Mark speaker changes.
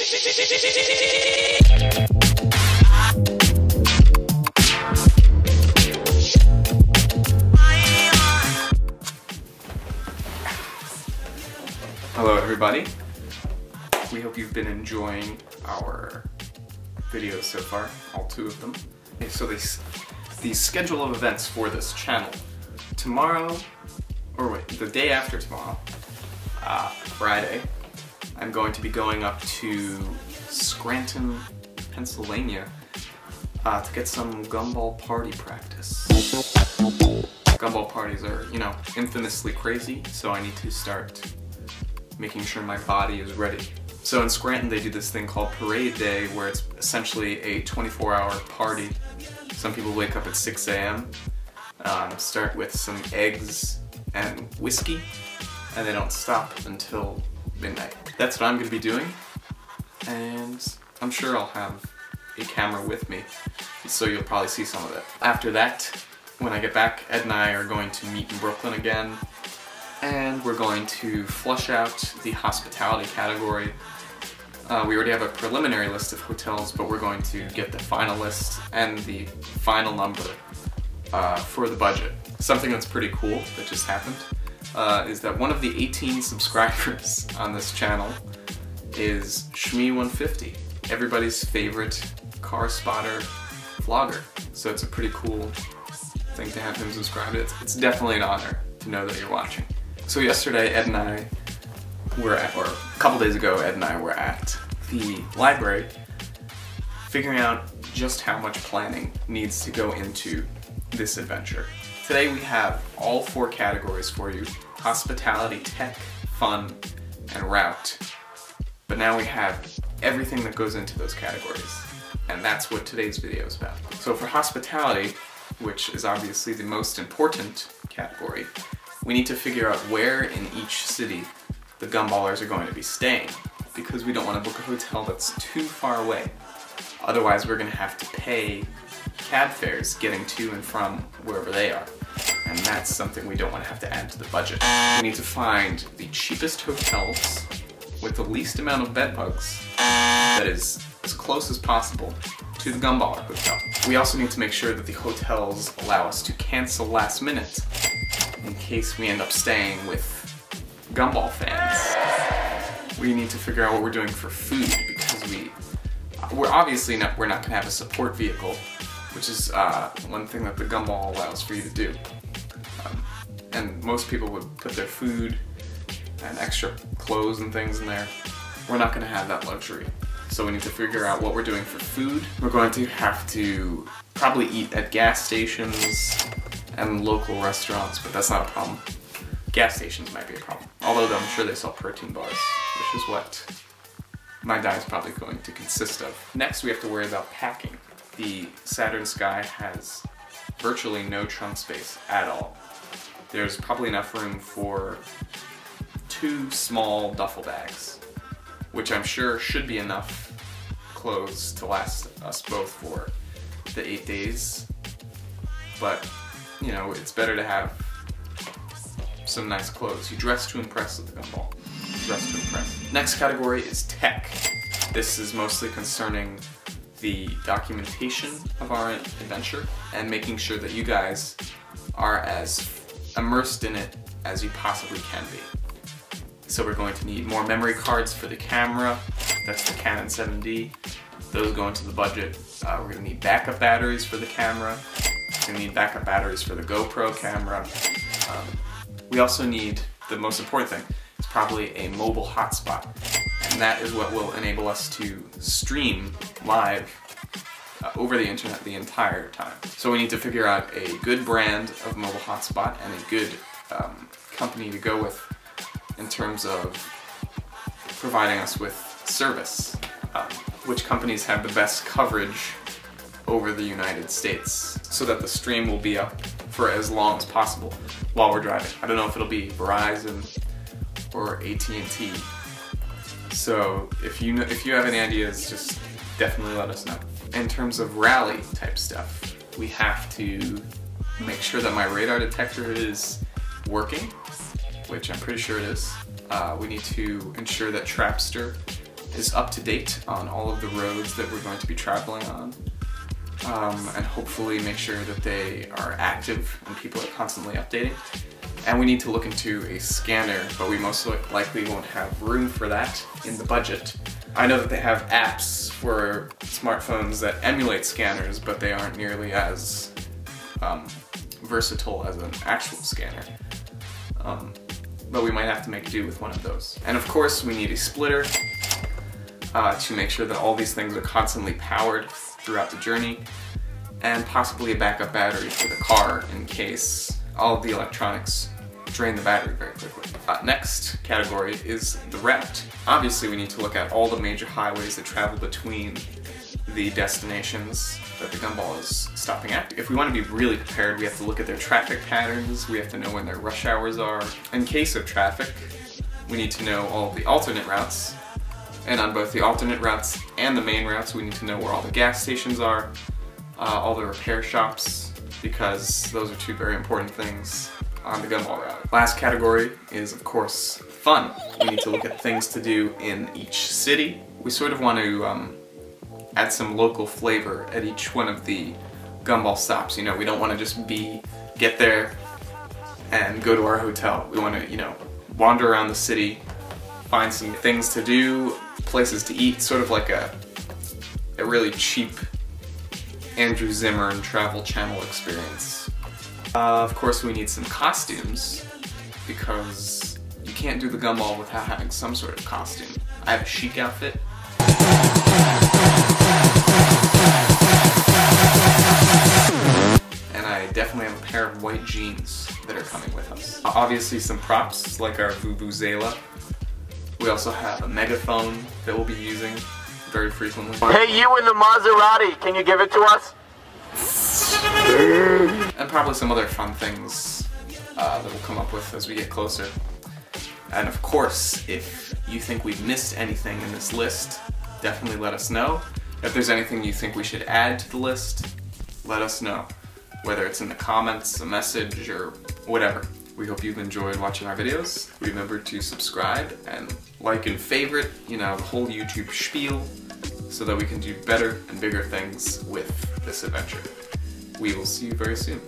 Speaker 1: Hello everybody. We hope you've been enjoying our videos so far, all 2 of them. Okay, so the schedule of events for this channel. Tomorrow, or wait, the day after tomorrow, Friday, I'm going to be going up to Scranton, Pennsylvania to get some Gumball party practice. Gumball parties are, you know, infamously crazy, so I need to start making sure my body is ready. So in Scranton they do this thing called Parade Day, where it's essentially a 24-hour party. Some people wake up at 6 a.m., start with some eggs and whiskey, and they don't stop until midnight. That's what I'm going to be doing, and I'm sure I'll have a camera with me, so you'll probably see some of it. After that, when I get back, Ed and I are going to meet in Brooklyn again, and we're going to flush out the hospitality category. We already have a preliminary list of hotels, but we're going to get the final list and the final number for the budget. Something that's pretty cool that just happened is that one of the 18 subscribers on this channel is Shmee150, everybody's favorite car spotter vlogger. So it's a pretty cool thing to have him subscribe. It's definitely an honor to know that you're watching. So yesterday, Ed and I were at, or a couple days ago, Ed and I were at the library figuring out just how much planning needs to go into this adventure. Today we have all 4 categories for you: hospitality, tech, fun, and route. But now we have everything that goes into those categories, and that's what today's video is about. So for hospitality, which is obviously the most important category, we need to figure out where in each city the Gumballers are going to be staying, because we don't want to book a hotel that's too far away. Otherwise we're going to have to pay cab fares getting to and from wherever they are, and that's something we don't want to have to add to the budget. We need to find the cheapest hotels with the least amount of bed bugs that is as close as possible to the Gumballer hotel. We also need to make sure that the hotels allow us to cancel last minute in case we end up staying with Gumball fans. We need to figure out what we're doing for food, because we're obviously not going to have a support vehicle, which is one thing that the Gumball allows for you to do. And most people would put their food and extra clothes and things in there. We're not going to have that luxury. So we need to figure out what we're doing for food. We're going to have to probably eat at gas stations and local restaurants, but that's not a problem. Gas stations might be a problem. Although I'm sure they sell protein bars, which is what my diet's probably going to consist of. Next, we have to worry about packing. The Saturn Sky has virtually no trunk space at all. There's probably enough room for 2 small duffel bags, which I'm sure should be enough clothes to last us both for the 8 days. But, you know, it's better to have some nice clothes. You dress to impress with the Gumball. Dress to impress. Next category is tech. This is mostly concerning the documentation of our adventure and making sure that you guys are as immersed in it as you possibly can be. So we're going to need more memory cards for the camera. That's the Canon 7D. Those go into the budget. We're going to need backup batteries for the camera. We're going to need backup batteries for the GoPro camera. We also need, the most important thing, is probably a mobile hotspot. And that is what will enable us to stream live over the internet the entire time. So we need to figure out a good brand of mobile hotspot and a good company to go with in terms of providing us with service. Which companies have the best coverage over the United States, so that the stream will be up for as long as possible while we're driving. I don't know if it'll be Verizon or AT&T. So if you have any ideas, just definitely let us know. In terms of rally type stuff, we have to make sure that my radar detector is working, which I'm pretty sure it is. We need to ensure that Trapster is up to date on all of the roads that we're going to be traveling on, and hopefully make sure that they are active and people are constantly updating. And we need to look into a scanner, but we most likely won't have room for that in the budget. I know that they have apps for smartphones that emulate scanners, but they aren't nearly as versatile as an actual scanner. But we might have to make do with one of those. And of course, we need a splitter to make sure that all these things are constantly powered throughout the journey, and possibly a backup battery for the car in case all of the electronics drain the battery very quickly. Next category is the route. Obviously, we need to look at all the major highways that travel between the destinations that the Gumball is stopping at. If we want to be really prepared, we have to look at their traffic patterns, we have to know when their rush hours are. In case of traffic, we need to know all of the alternate routes, and on both the alternate routes and the main routes, we need to know where all the gas stations are, all the repair shops, because those are two very important things on the Gumball route. Last category is, of course, fun. We need to look at things to do in each city. We sort of want to add some local flavor at each one of the Gumball stops. You know, we don't want to just get there and go to our hotel. We want to, you know, wander around the city, find some things to do, places to eat, sort of like a really cheap Andrew Zimmern Travel Channel experience. Of course, we need some costumes, because you can't do the Gumball without having some sort of costume. I have a chic outfit. And I definitely have a pair of white jeans that are coming with us. Obviously some props, like our Vuvuzela. We also have a megaphone that we'll be using very frequently.
Speaker 2: Hey, you in the Maserati, can you give it to us?
Speaker 1: And probably some other fun things that we'll come up with as we get closer. And of course, if you think we've missed anything in this list, definitely let us know. If there's anything you think we should add to the list, let us know. Whether it's in the comments, a message, or whatever. We hope you've enjoyed watching our videos. Remember to subscribe and like and favorite, you know, the whole YouTube spiel, so that we can do better and bigger things with this adventure. We will see you very soon.